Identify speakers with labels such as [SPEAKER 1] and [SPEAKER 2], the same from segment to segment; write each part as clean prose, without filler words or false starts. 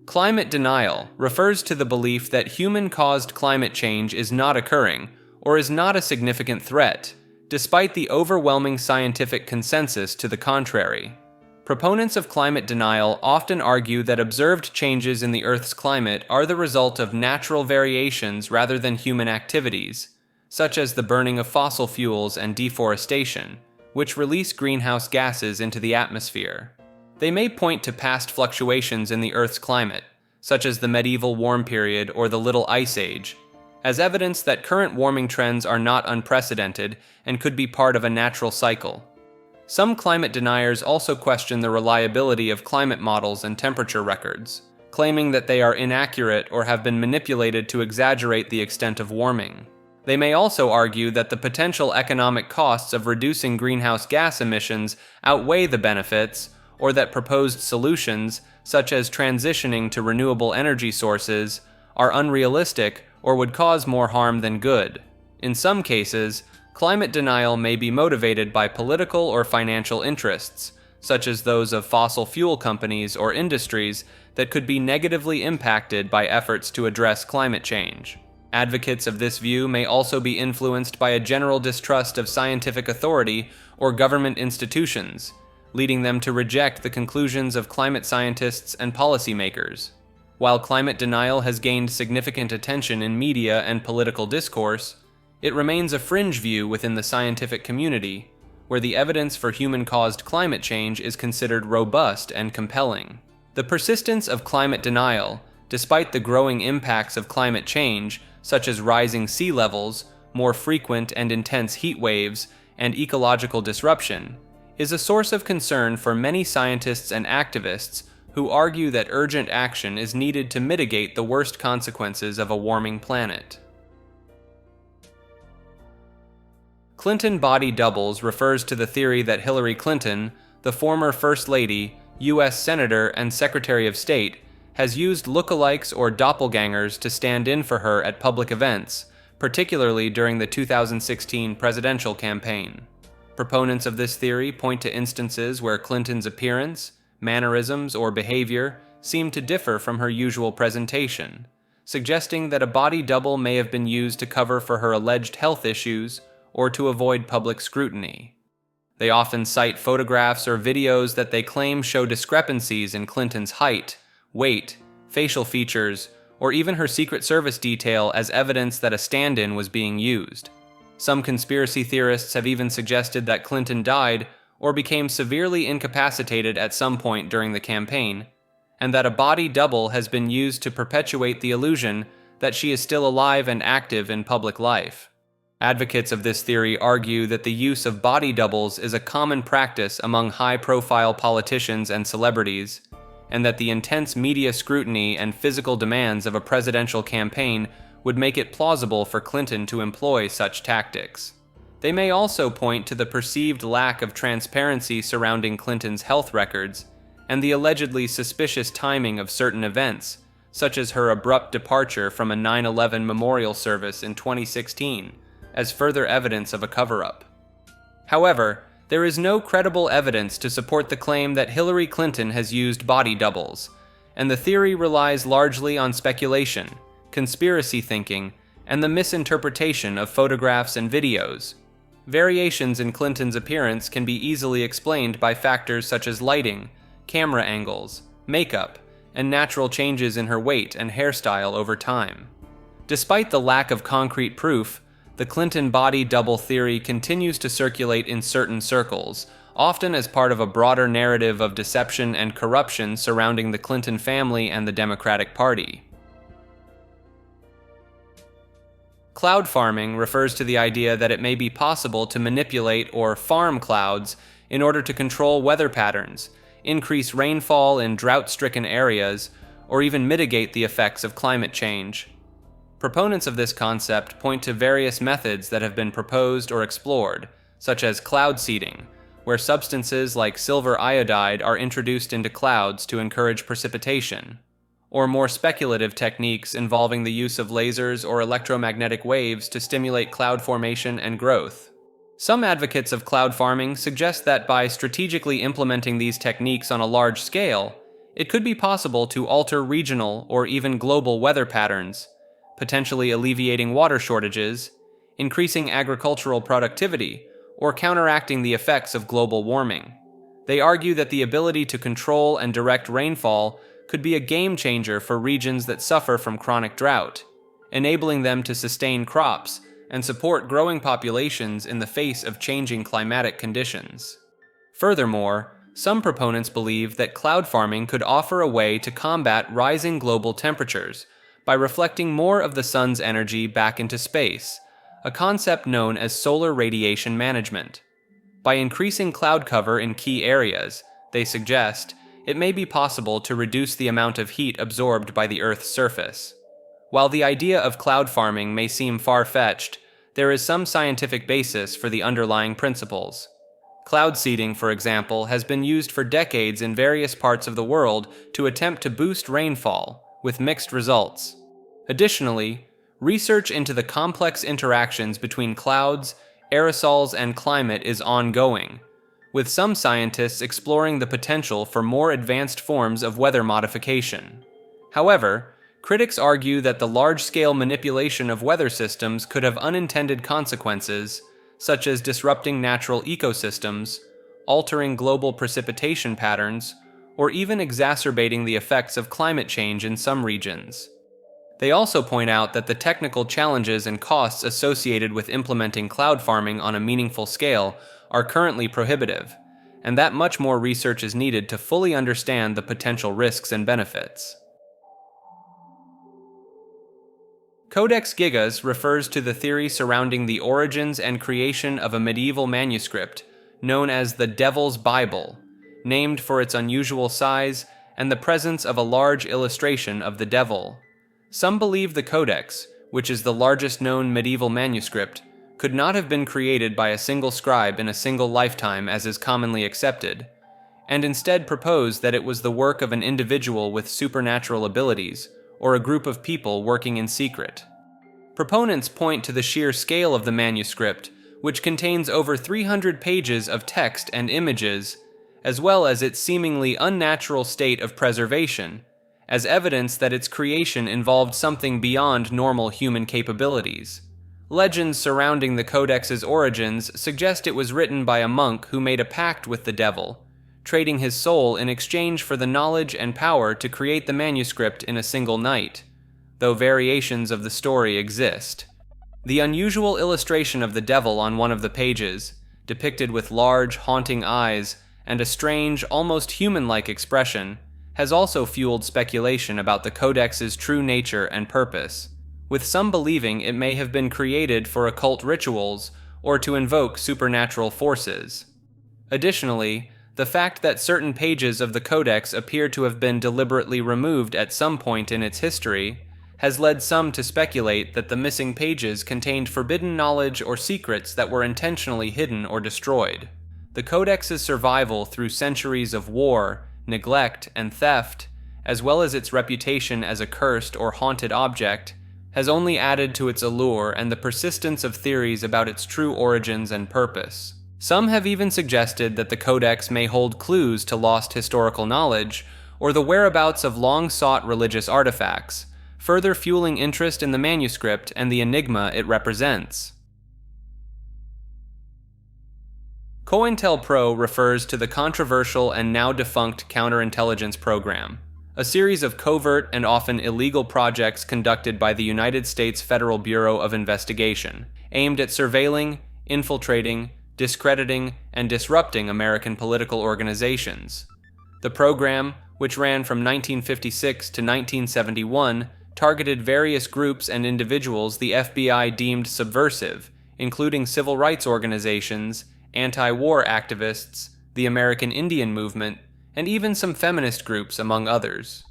[SPEAKER 1] Climate denial refers to the belief that human-caused climate change is not occurring or is not a significant threat, despite the overwhelming scientific consensus to the contrary. Proponents of climate denial often argue that observed changes in the Earth's climate are the result of natural variations rather than human activities, such as the burning of fossil fuels and deforestation, which release greenhouse gases into the atmosphere. They may point to past fluctuations in the Earth's climate, such as the medieval warm period or the Little Ice Age, as evidence that current warming trends are not unprecedented and could be part of a natural cycle. Some climate deniers also question the reliability of climate models and temperature records, claiming that they are inaccurate or have been manipulated to exaggerate the extent of warming. They may also argue that the potential economic costs of reducing greenhouse gas emissions outweigh the benefits, or that proposed solutions, such as transitioning to renewable energy sources, are unrealistic or would cause more harm than good. In some cases, climate denial may be motivated by political or financial interests, such as those of fossil fuel companies or industries that could be negatively impacted by efforts to address climate change. Advocates of this view may also be influenced by a general distrust of scientific authority or government institutions, leading them to reject the conclusions of climate scientists and policymakers. While climate denial has gained significant attention in media and political discourse, it remains a fringe view within the scientific community, where the evidence for human-caused climate change is considered robust and compelling. The persistence of climate denial, despite the growing impacts of climate change, such as rising sea levels, more frequent and intense heat waves, and ecological disruption, is a source of concern for many scientists and activists who argue that urgent action is needed to mitigate the worst consequences of a warming planet. Clinton body doubles refers to the theory that Hillary Clinton, the former First Lady, U.S. Senator, and Secretary of State, has used lookalikes or doppelgangers to stand in for her at public events, particularly during the 2016 presidential campaign. Proponents of this theory point to instances where Clinton's appearance, mannerisms, or behavior seem to differ from her usual presentation, suggesting that a body double may have been used to cover for her alleged health issues or to avoid public scrutiny. They often cite photographs or videos that they claim show discrepancies in Clinton's height, weight, facial features, or even her Secret Service detail as evidence that a stand-in was being used. Some conspiracy theorists have even suggested that Clinton died or became severely incapacitated at some point during the campaign, and that a body double has been used to perpetuate the illusion that she is still alive and active in public life. Advocates of this theory argue that the use of body doubles is a common practice among high-profile politicians and celebrities, and that the intense media scrutiny and physical demands of a presidential campaign would make it plausible for Clinton to employ such tactics. They may also point to the perceived lack of transparency surrounding Clinton's health records and the allegedly suspicious timing of certain events, such as her abrupt departure from a 9/11 memorial service in 2016, as further evidence of a cover-up. However, there is no credible evidence to support the claim that Hillary Clinton has used body doubles, and the theory relies largely on speculation, conspiracy thinking, and the misinterpretation of photographs and videos. Variations in Clinton's appearance can be easily explained by factors such as lighting, camera angles, makeup, and natural changes in her weight and hairstyle over time. Despite the lack of concrete proof, the Clinton body double theory continues to circulate in certain circles, often as part of a broader narrative of deception and corruption surrounding the Clinton family and the Democratic Party. Cloud farming refers to the idea that it may be possible to manipulate or farm clouds in order to control weather patterns, increase rainfall in drought-stricken areas, or even mitigate the effects of climate change. Proponents of this concept point to various methods that have been proposed or explored, such as cloud seeding, where substances like silver iodide are introduced into clouds to encourage precipitation, or more speculative techniques involving the use of lasers or electromagnetic waves to stimulate cloud formation and growth. Some advocates of cloud farming suggest that by strategically implementing these techniques on a large scale, it could be possible to alter regional or even global weather patterns, potentially alleviating water shortages, increasing agricultural productivity, or counteracting the effects of global warming. They argue that the ability to control and direct rainfall could be a game changer for regions that suffer from chronic drought, enabling them to sustain crops and support growing populations in the face of changing climatic conditions. Furthermore, some proponents believe that cloud farming could offer a way to combat rising global temperatures by reflecting more of the sun's energy back into space, a concept known as solar radiation management. By increasing cloud cover in key areas, they suggest, it may be possible to reduce the amount of heat absorbed by the Earth's surface. While the idea of cloud farming may seem far-fetched, there is some scientific basis for the underlying principles. Cloud seeding, for example, has been used for decades in various parts of the world to attempt to boost rainfall, with mixed results. Additionally, research into the complex interactions between clouds, aerosols, and climate is ongoing, with some scientists exploring the potential for more advanced forms of weather modification. However, critics argue that the large-scale manipulation of weather systems could have unintended consequences, such as disrupting natural ecosystems, altering global precipitation patterns, or even exacerbating the effects of climate change in some regions. They also point out that the technical challenges and costs associated with implementing cloud farming on a meaningful scale are currently prohibitive, and that much more research is needed to fully understand the potential risks and benefits. Codex Gigas refers to the theory surrounding the origins and creation of a medieval manuscript known as the Devil's Bible, named for its unusual size and the presence of a large illustration of the devil. Some believe the Codex, which is the largest known medieval manuscript, could not have been created by a single scribe in a single lifetime as is commonly accepted, and instead propose that it was the work of an individual with supernatural abilities, or a group of people working in secret. Proponents point to the sheer scale of the manuscript, which contains over 300 pages of text and images, as well as its seemingly unnatural state of preservation, as evidence that its creation involved something beyond normal human capabilities. Legends surrounding the Codex's origins suggest it was written by a monk who made a pact with the devil, trading his soul in exchange for the knowledge and power to create the manuscript in a single night, though variations of the story exist. The unusual illustration of the devil on one of the pages, depicted with large, haunting eyes and a strange, almost human-like expression, has also fueled speculation about the Codex's true nature and purpose, with some believing it may have been created for occult rituals or to invoke supernatural forces. Additionally, the fact that certain pages of the Codex appear to have been deliberately removed at some point in its history has led some to speculate that the missing pages contained forbidden knowledge or secrets that were intentionally hidden or destroyed. The Codex's survival through centuries of war, neglect, and theft, as well as its reputation as a cursed or haunted object, has only added to its allure and the persistence of theories about its true origins and purpose. Some have even suggested that the Codex may hold clues to lost historical knowledge or the whereabouts of long-sought religious artifacts, further fueling interest in the manuscript and the enigma it represents. COINTELPRO refers to the controversial and now defunct counterintelligence program, a series of covert and often illegal projects conducted by the United States Federal Bureau of Investigation, aimed at surveilling, infiltrating, discrediting, and disrupting American political organizations. The program, which ran from 1956 to 1971, targeted various groups and individuals the FBI deemed subversive, including civil rights organizations, anti-war activists, the American Indian movement, and even some feminist groups, among others.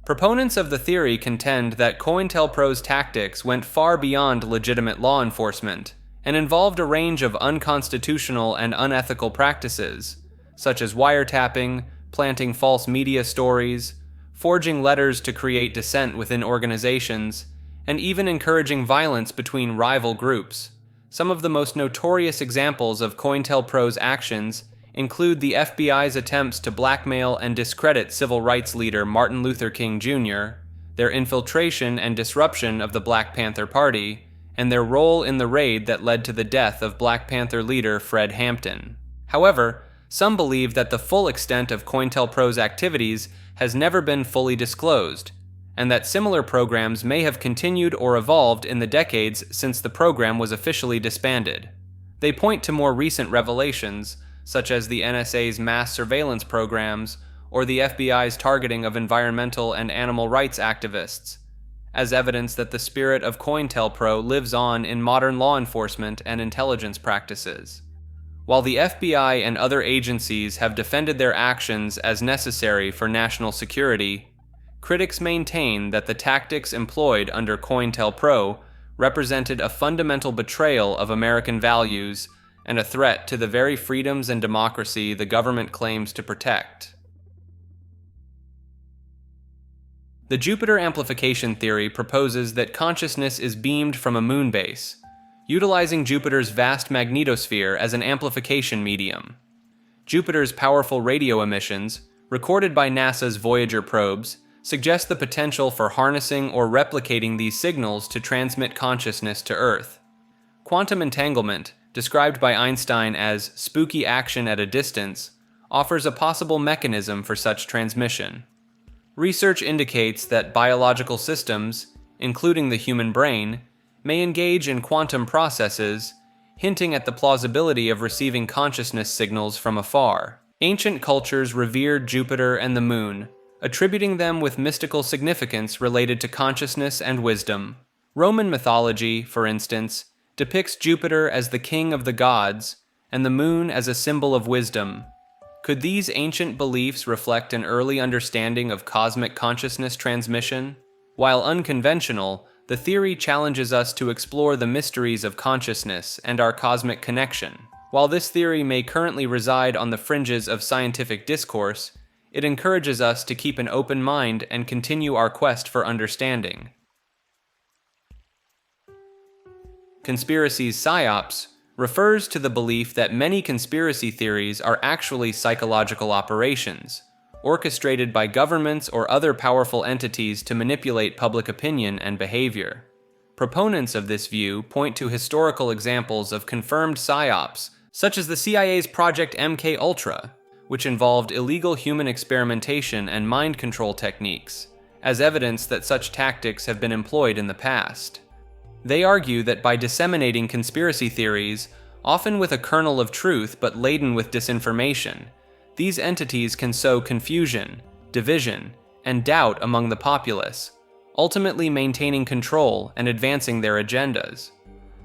[SPEAKER 1] Proponents of the theory contend that COINTELPRO's tactics went far beyond legitimate law enforcement, and involved a range of unconstitutional and unethical practices, such as wiretapping, planting false media stories, forging letters to create dissent within organizations, and even encouraging violence between rival groups. Some of the most notorious examples of COINTELPRO's actions include the FBI's attempts to blackmail and discredit civil rights leader Martin Luther King Jr., their infiltration and disruption of the Black Panther Party, and their role in the raid that led to the death of Black Panther leader Fred Hampton. However, some believe that the full extent of COINTELPRO's activities has never been fully disclosed, and that similar programs may have continued or evolved in the decades since the program was officially disbanded. They point to more recent revelations, such as the NSA's mass surveillance programs or the FBI's targeting of environmental and animal rights activists, as evidence that the spirit of COINTELPRO lives on in modern law enforcement and intelligence practices. While the FBI and other agencies have defended their actions as necessary for national security, critics maintain that the tactics employed under COINTELPRO represented a fundamental betrayal of American values and a threat to the very freedoms and democracy the government claims to protect. The Jupiter amplification theory proposes that consciousness is beamed from a moon base, utilizing Jupiter's vast magnetosphere as an amplification medium. Jupiter's powerful radio emissions, recorded by NASA's Voyager probes, suggest the potential for harnessing or replicating these signals to transmit consciousness to Earth. Quantum entanglement, described by Einstein as spooky action at a distance, offers a possible mechanism for such transmission. Research indicates that biological systems, including the human brain, may engage in quantum processes, hinting at the plausibility of receiving consciousness signals from afar. Ancient cultures revered Jupiter and the moon, attributing them with mystical significance related to consciousness and wisdom. Roman mythology, for instance, depicts Jupiter as the king of the gods and the moon as a symbol of wisdom. Could these ancient beliefs reflect an early understanding of cosmic consciousness transmission? While unconventional, the theory challenges us to explore the mysteries of consciousness and our cosmic connection. While this theory may currently reside on the fringes of scientific discourse, it encourages us to keep an open mind and continue our quest for understanding. Conspiracies Psyops refers to the belief that many conspiracy theories are actually psychological operations, orchestrated by governments or other powerful entities to manipulate public opinion and behavior. Proponents of this view point to historical examples of confirmed psyops, such as the CIA's Project MKUltra, which involved illegal human experimentation and mind control techniques, as evidence that such tactics have been employed in the past. They argue that by disseminating conspiracy theories, often with a kernel of truth but laden with disinformation, these entities can sow confusion, division, and doubt among the populace, ultimately maintaining control and advancing their agendas.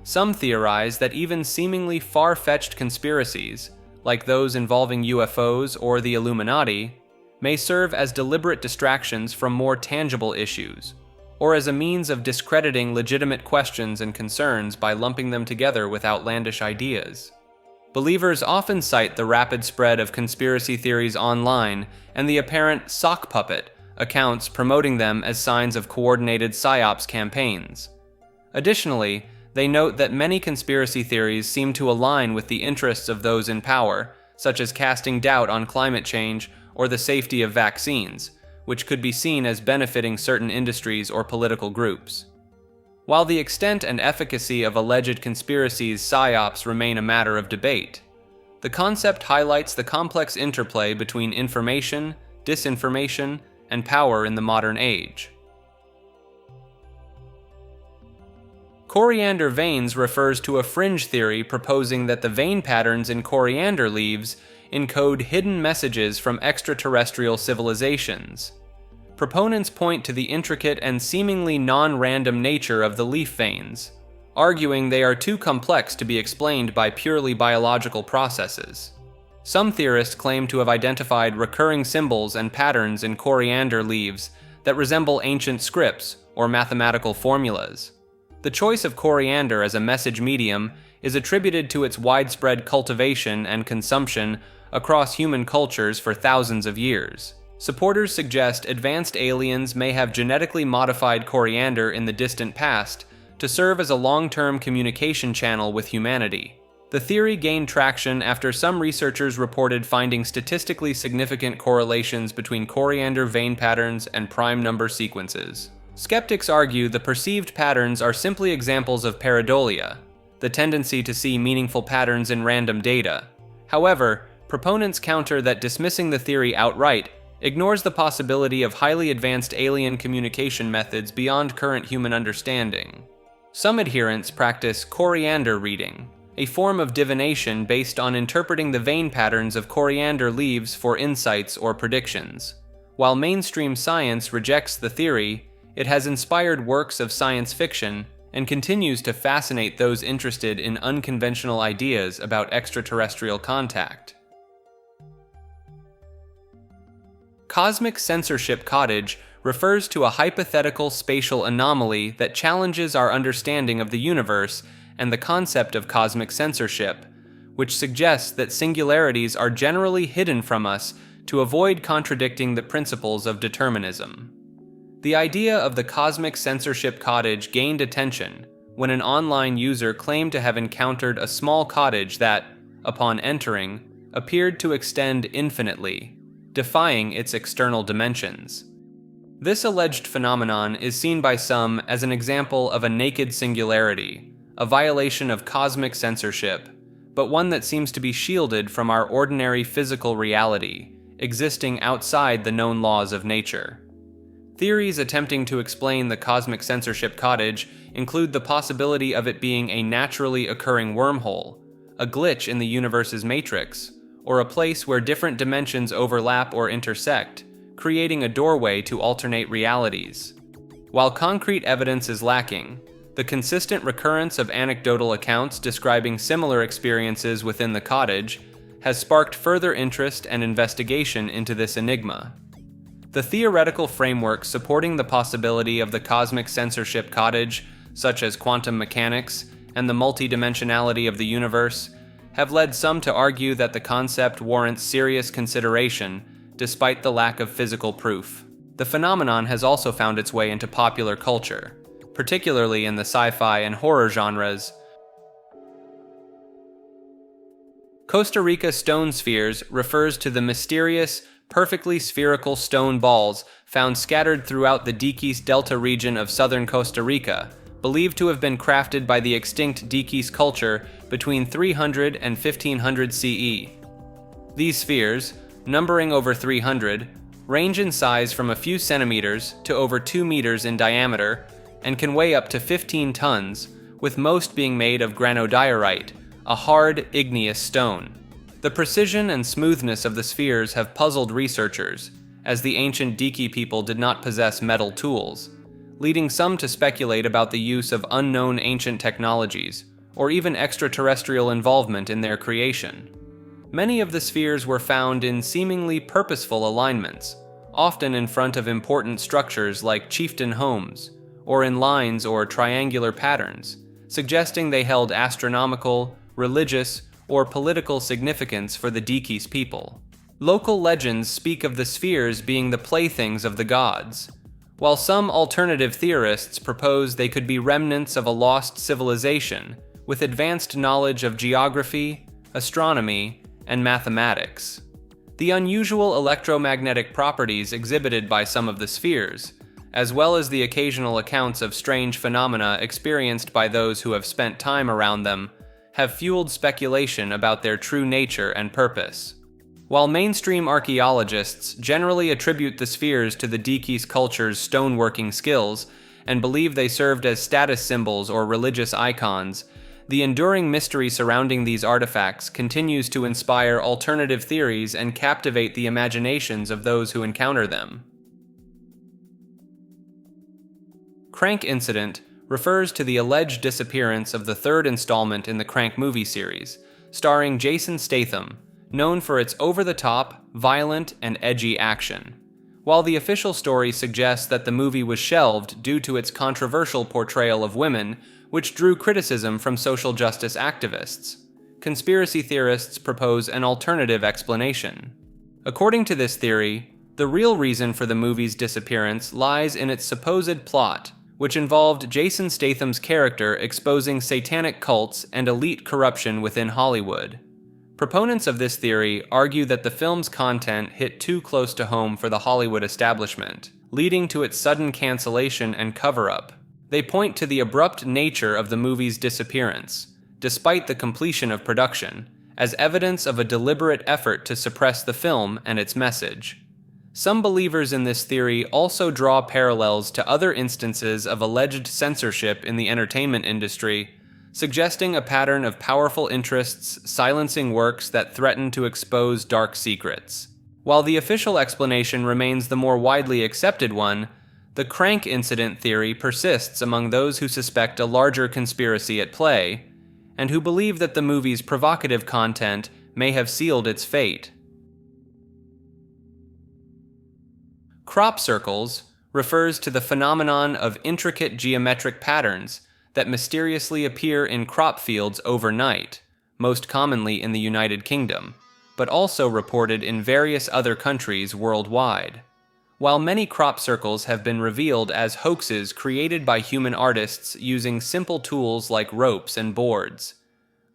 [SPEAKER 1] Some theorize that even seemingly far-fetched conspiracies, like those involving UFOs or the Illuminati, may serve as deliberate distractions from more tangible issues, or as a means of discrediting legitimate questions and concerns by lumping them together with outlandish ideas. Believers often cite the rapid spread of conspiracy theories online and the apparent sock puppet accounts promoting them as signs of coordinated psyops campaigns. Additionally, they note that many conspiracy theories seem to align with the interests of those in power, such as casting doubt on climate change or the safety of vaccines, which could be seen as benefiting certain industries or political groups. While the extent and efficacy of alleged conspiracies psyops remain a matter of debate, the concept highlights the complex interplay between information, disinformation, and power in the modern age. Coriander Veins refers to a fringe theory proposing that the vein patterns in coriander leaves encode hidden messages from extraterrestrial civilizations. Proponents point to the intricate and seemingly non-random nature of the leaf veins, arguing they are too complex to be explained by purely biological processes. Some theorists claim to have identified recurring symbols and patterns in coriander leaves that resemble ancient scripts or mathematical formulas. The choice of coriander as a message medium is attributed to its widespread cultivation and consumption across human cultures for thousands of years. Supporters suggest advanced aliens may have genetically modified coriander in the distant past to serve as a long-term communication channel with humanity. The theory gained traction after some researchers reported finding statistically significant correlations between coriander vein patterns and prime number sequences. Skeptics argue the perceived patterns are simply examples of pareidolia, the tendency to see meaningful patterns in random data. However, proponents counter that dismissing the theory outright ignores the possibility of highly advanced alien communication methods beyond current human understanding. Some adherents practice coriander reading, a form of divination based on interpreting the vein patterns of coriander leaves for insights or predictions. While mainstream science rejects the theory, it has inspired works of science fiction and continues to fascinate those interested in unconventional ideas about extraterrestrial contact. Cosmic censorship Cottage refers to a hypothetical spatial anomaly that challenges our understanding of the universe and the concept of cosmic censorship, which suggests that singularities are generally hidden from us to avoid contradicting the principles of determinism. The idea of the cosmic censorship cottage gained attention when an online user claimed to have encountered a small cottage that, upon entering, appeared to extend infinitely, defying its external dimensions. This alleged phenomenon is seen by some as an example of a naked singularity, a violation of cosmic censorship, but one that seems to be shielded from our ordinary physical reality, existing outside the known laws of nature. Theories attempting to explain the cosmic censorship cottage include the possibility of it being a naturally occurring wormhole, a glitch in the universe's matrix, or a place where different dimensions overlap or intersect, creating a doorway to alternate realities. While concrete evidence is lacking, the consistent recurrence of anecdotal accounts describing similar experiences within the cottage has sparked further interest and investigation into this enigma. The theoretical frameworks supporting the possibility of the cosmic censorship cottage, such as quantum mechanics and the multidimensionality of the universe, have led some to argue that the concept warrants serious consideration despite the lack of physical proof. The phenomenon has also found its way into popular culture, particularly in the sci-fi and horror genres. Costa Rica stone spheres refers to the mysterious, perfectly spherical stone balls found scattered throughout the Diquis Delta region of southern Costa Rica, believed to have been crafted by the extinct Diquis culture between 300 and 1500 CE. These spheres, numbering over 300, range in size from a few centimeters to over 2 meters in diameter and can weigh up to 15 tons, with most being made of granodiorite, a hard, igneous stone. The precision and smoothness of the spheres have puzzled researchers, as the ancient Diqui people did not possess metal tools, leading some to speculate about the use of unknown ancient technologies, or even extraterrestrial involvement in their creation. Many of the spheres were found in seemingly purposeful alignments, often in front of important structures like chieftain homes, or in lines or triangular patterns, suggesting they held astronomical, religious, or political significance for the Diquis people. Local legends speak of the spheres being the playthings of the gods, while some alternative theorists propose they could be remnants of a lost civilization with advanced knowledge of geography, astronomy, and mathematics. The unusual electromagnetic properties exhibited by some of the spheres, as well as the occasional accounts of strange phenomena experienced by those who have spent time around them, have fueled speculation about their true nature and purpose. While mainstream archaeologists generally attribute the spheres to the Diquis culture's stoneworking skills and believe they served as status symbols or religious icons, the enduring mystery surrounding these artifacts continues to inspire alternative theories and captivate the imaginations of those who encounter them. Crank Incident refers to the alleged disappearance of the third installment in the Crank movie series, starring Jason Statham, known for its over-the-top, violent, and edgy action. While the official story suggests that the movie was shelved due to its controversial portrayal of women, which drew criticism from social justice activists, conspiracy theorists propose an alternative explanation. According to this theory, the real reason for the movie's disappearance lies in its supposed plot, which involved Jason Statham's character exposing satanic cults and elite corruption within Hollywood. Proponents of this theory argue that the film's content hit too close to home for the Hollywood establishment, leading to its sudden cancellation and cover-up. They point to the abrupt nature of the movie's disappearance, despite the completion of production, as evidence of a deliberate effort to suppress the film and its message. Some believers in this theory also draw parallels to other instances of alleged censorship in the entertainment industry, suggesting a pattern of powerful interests silencing works that threaten to expose dark secrets. While the official explanation remains the more widely accepted one, the crank incident theory persists among those who suspect a larger conspiracy at play, and who believe that the movie's provocative content may have sealed its fate. Crop circles refers to the phenomenon of intricate geometric patterns that mysteriously appear in crop fields overnight, most commonly in the United Kingdom, but also reported in various other countries worldwide. While many crop circles have been revealed as hoaxes created by human artists using simple tools like ropes and boards,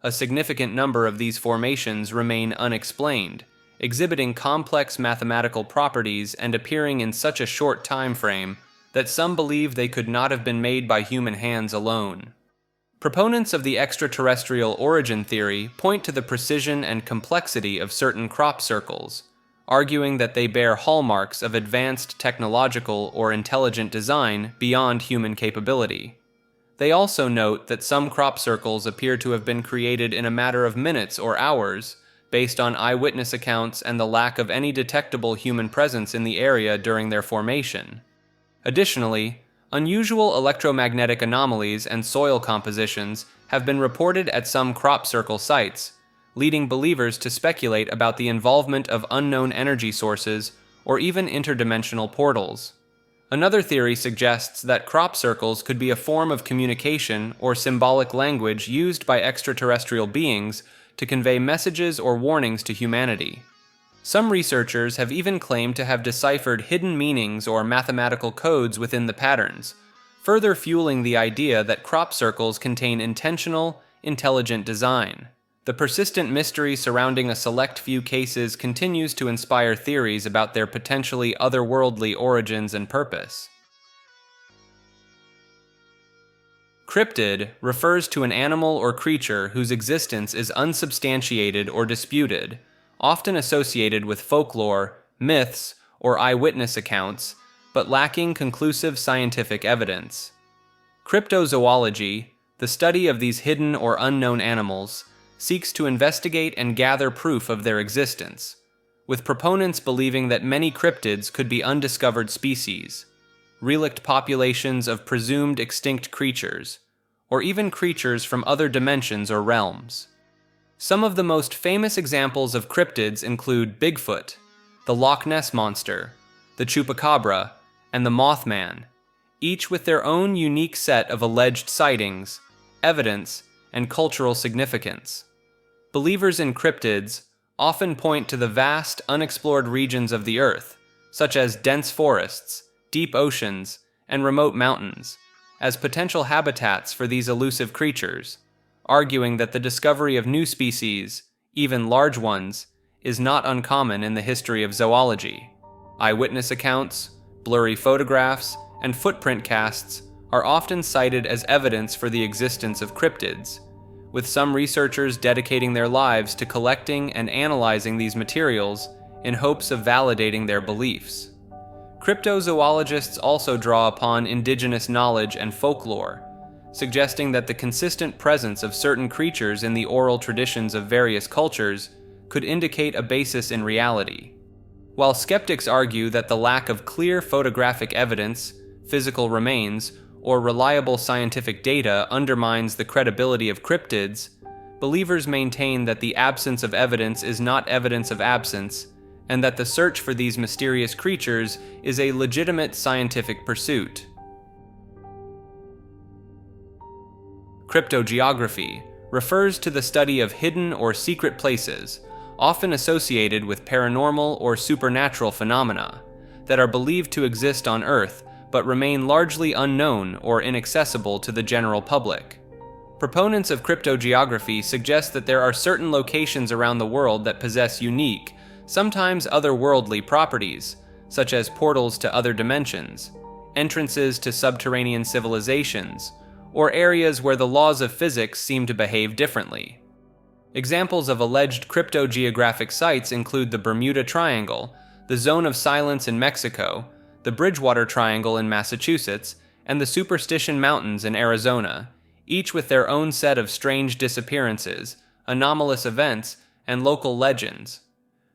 [SPEAKER 1] a significant number of these formations remain unexplained, exhibiting complex mathematical properties and appearing in such a short time frame that some believe they could not have been made by human hands alone. Proponents of the extraterrestrial origin theory point to the precision and complexity of certain crop circles, arguing that they bear hallmarks of advanced technological or intelligent design beyond human capability. They also note that some crop circles appear to have been created in a matter of minutes or hours, based on eyewitness accounts and the lack of any detectable human presence in the area during their formation. Additionally, unusual electromagnetic anomalies and soil compositions have been reported at some crop circle sites, leading believers to speculate about the involvement of unknown energy sources or even interdimensional portals. Another theory suggests that crop circles could be a form of communication or symbolic language used by extraterrestrial beings to convey messages or warnings to humanity. Some researchers have even claimed to have deciphered hidden meanings or mathematical codes within the patterns, further fueling the idea that crop circles contain intentional, intelligent design. The persistent mystery surrounding a select few cases continues to inspire theories about their potentially otherworldly origins and purpose. Cryptid refers to an animal or creature whose existence is unsubstantiated or disputed, often associated with folklore, myths, or eyewitness accounts, but lacking conclusive scientific evidence. Cryptozoology, the study of these hidden or unknown animals, seeks to investigate and gather proof of their existence, with proponents believing that many cryptids could be undiscovered species, relict populations of presumed extinct creatures, or even creatures from other dimensions or realms. Some of the most famous examples of cryptids include Bigfoot, the Loch Ness Monster, the Chupacabra, and the Mothman, each with their own unique set of alleged sightings, evidence, and cultural significance. Believers in cryptids often point to the vast, unexplored regions of the Earth, such as dense forests, deep oceans, and remote mountains, as potential habitats for these elusive creatures, arguing that the discovery of new species, even large ones, is not uncommon in the history of zoology. Eyewitness accounts, blurry photographs, and footprint casts are often cited as evidence for the existence of cryptids, with some researchers dedicating their lives to collecting and analyzing these materials in hopes of validating their beliefs. Cryptozoologists also draw upon indigenous knowledge and folklore, suggesting that the consistent presence of certain creatures in the oral traditions of various cultures could indicate a basis in reality. While skeptics argue that the lack of clear photographic evidence, physical remains, or reliable scientific data undermines the credibility of cryptids, believers maintain that the absence of evidence is not evidence of absence, and that the search for these mysterious creatures is a legitimate scientific pursuit. Cryptogeography refers to the study of hidden or secret places, often associated with paranormal or supernatural phenomena, that are believed to exist on Earth but remain largely unknown or inaccessible to the general public. Proponents of cryptogeography suggest that there are certain locations around the world that possess unique, sometimes otherworldly properties, such as portals to other dimensions, entrances to subterranean civilizations, or areas where the laws of physics seem to behave differently. Examples of alleged cryptogeographic sites include the Bermuda Triangle, the Zone of Silence in Mexico, the Bridgewater Triangle in Massachusetts, and the Superstition Mountains in Arizona, each with their own set of strange disappearances, anomalous events, and local legends.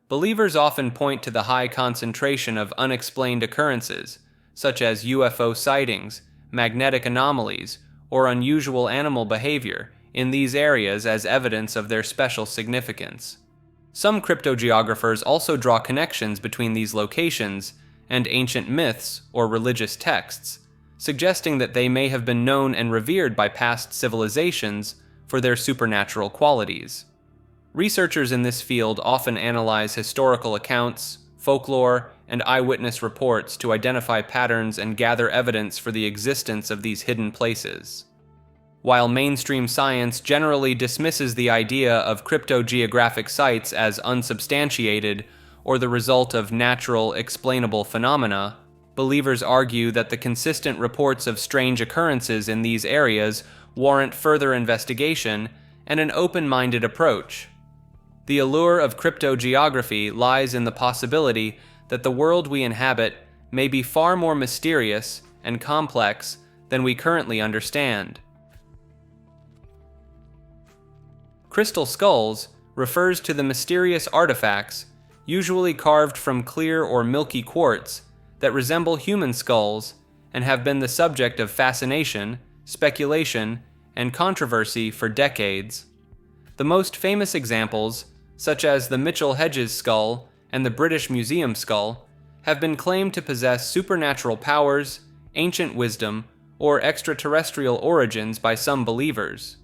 [SPEAKER 1] Believers often point to the high concentration of unexplained occurrences, such as UFO sightings, magnetic anomalies, or unusual animal behavior in these areas as evidence of their special significance. Some cryptogeographers also draw connections between these locations and ancient myths or religious texts, suggesting that they may have been known and revered by past civilizations for their supernatural qualities. Researchers in this field often analyze historical accounts, folklore, and eyewitness reports to identify patterns and gather evidence for the existence of these hidden places. While mainstream science generally dismisses the idea of cryptogeographic sites as unsubstantiated or the result of natural, explainable phenomena, believers argue that the consistent reports of strange occurrences in these areas warrant further investigation and an open-minded approach. The allure of cryptogeography lies in the possibility that the world we inhabit may be far more mysterious and complex than we currently understand. Crystal skulls refers to the mysterious artifacts, usually carved from clear or milky quartz, that resemble human skulls and have been the subject of fascination, speculation, and controversy for decades. The most famous examples, such as the Mitchell-Hedges skull and the British Museum skull, have been claimed to possess supernatural powers, ancient wisdom, or extraterrestrial origins by some believers.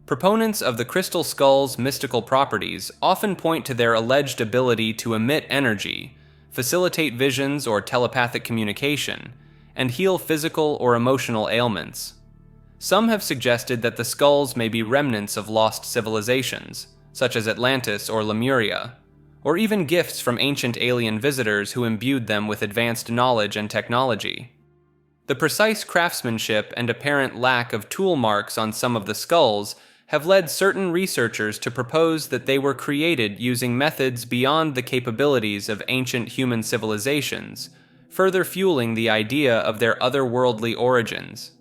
[SPEAKER 1] Proponents of the crystal skull's mystical properties often point to their alleged ability to emit energy, facilitate visions or telepathic communication, and heal physical or emotional ailments. Some have suggested that the skulls may be remnants of lost civilizations, such as Atlantis or Lemuria, or even gifts from ancient alien visitors who imbued them with advanced knowledge and technology. The precise craftsmanship and apparent lack of tool marks on some of the skulls have led certain researchers to propose that they were created using methods beyond the capabilities of ancient human civilizations, further fueling the idea of their otherworldly origins.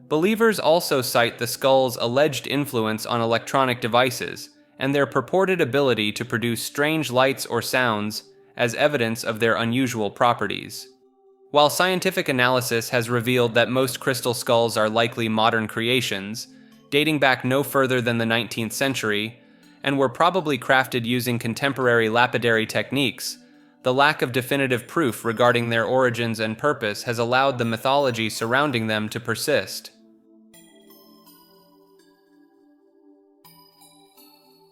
[SPEAKER 1] Believers also cite the skull's alleged influence on electronic devices and their purported ability to produce strange lights or sounds as evidence of their unusual properties. While scientific analysis has revealed that most crystal skulls are likely modern creations, dating back no further than the 19th century, and were probably crafted using contemporary lapidary techniques, the lack of definitive proof regarding their origins and purpose has allowed the mythology surrounding them to persist.